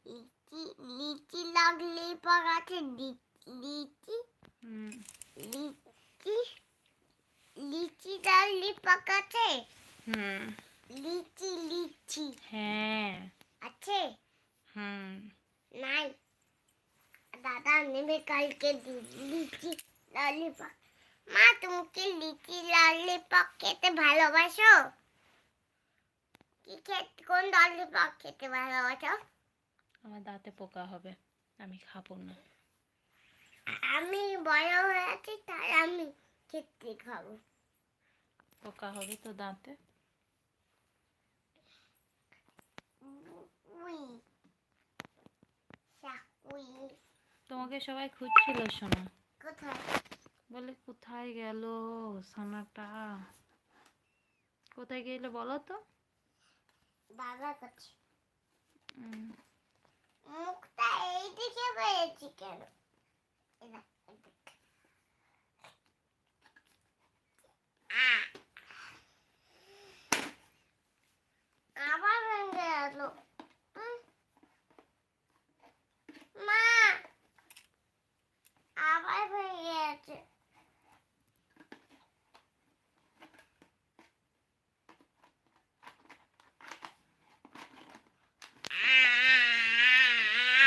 লিচি লিচি লাগলে পাকাতে লিচি লিচি লিচি লাগলে পাকাতে লিচি লিচি হ্যাঁ আছে নাই দাদা নেবে কালকে লিচি ললিপপ। মা তুমি কি লিচি ললিপপ খেতে ভালোবাসো? কি খেতে কোন ললিপপ খেতে ভালোবাসো? আমার দাঁতে পোকা হবে, আমি খাবো না। আমি বড় হয়ে আছি তাই আমি খেতে খাবো। পোকা হবে তো দাঁতে। তোমাকে সবাই খুঁজছিল সোনা। কোথায়? বলে কোথায় গেল সোনাটা? কোথায় গেলে বলো তো? দাদার কাছে। মুখটা এইদিকে পেয়েছি কেন? আবার ভেঙে গেল। মা আবার ভেঙে গেছে।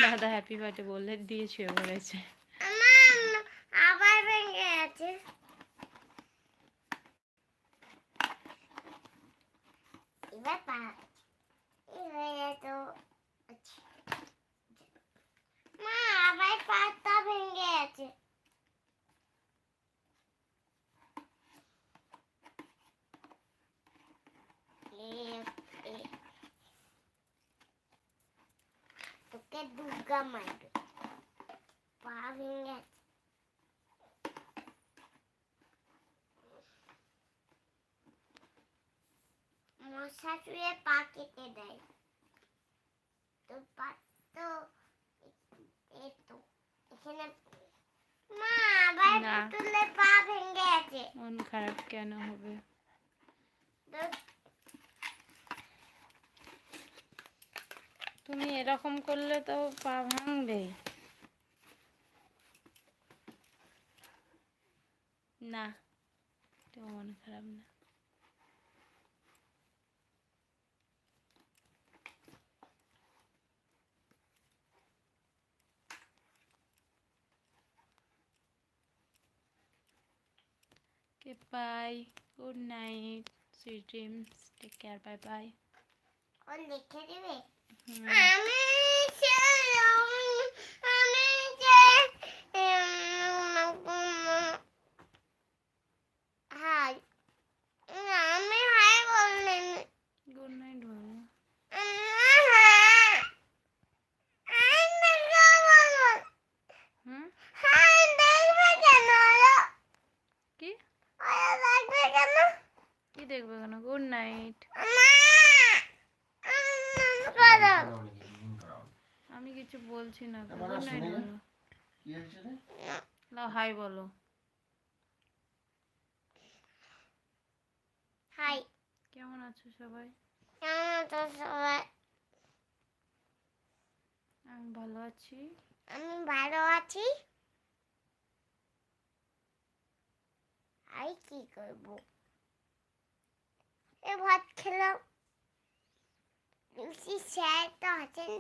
দাদা হ্যাপি বার্থডে বললে দিয়ে শুয়ে পড়েছে। আবার ভেঙে গেছে। এবার পা মা আবার পাটা ভেঙে গেছে। তোকে দুর্গা মারবে, পা ভেঙে গেছে। মশা শুয়ে পা কেটে দেয়। তো পা তো এখানে মা আবার তুলে পা ভেঙে গেছে। মন খারাপ কেন হবে? তুমি এরকম করলে তো পা ভাঙবে না। তো মন খারাপ না। Bye. Good night. Sweet dreams. Take care. Bye bye. ও লিখে দিবে। Good night বলো। কি কি দেখবে কেন? Good night. আমি কিছু বলছি না। গুড নাইট বলো। না হাই বলো। হাই। কেমন আছো সবাই? কেমন আছো সবাই? আমি ভালো আছি। আমি ভালো আছি। আর কি করবো? এ ভাত খেলাম। লুচি স্যার তো আছেন।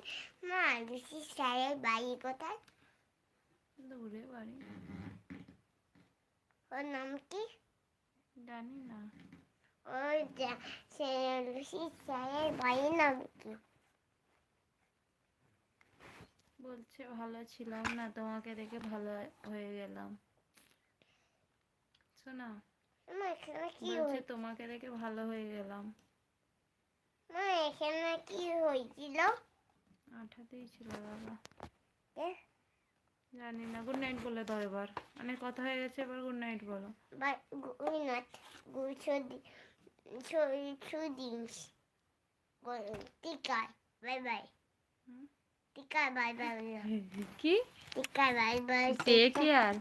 মা লুচি স্যারের বাড়ি কোথায়? দূরে বাড়ি। ওর নাম কি? জানি না। ওই লুচি স্যারের বাড়ির নাম কি? বলছে ভালো ছিলাম না, তোমাকে দেখে ভালো হয়ে গেলাম। শোনা বলছে তোমাকে দেখে ভালো হয়ে গেলাম। মা এখানে কি হয়েছিল? আঠা দিয়েছিল বাবা। জানি না। গুড নাইট বলে দাও এবার। অনেক কথা হয়ে গেছে, এবার গুড নাইট বলো। Good night. Tika bye bye. Tika bye bye. কি Tika bye bye. Take care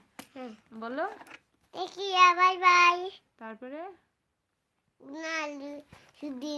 বলো। Take care bye bye. তারপরে না শুধু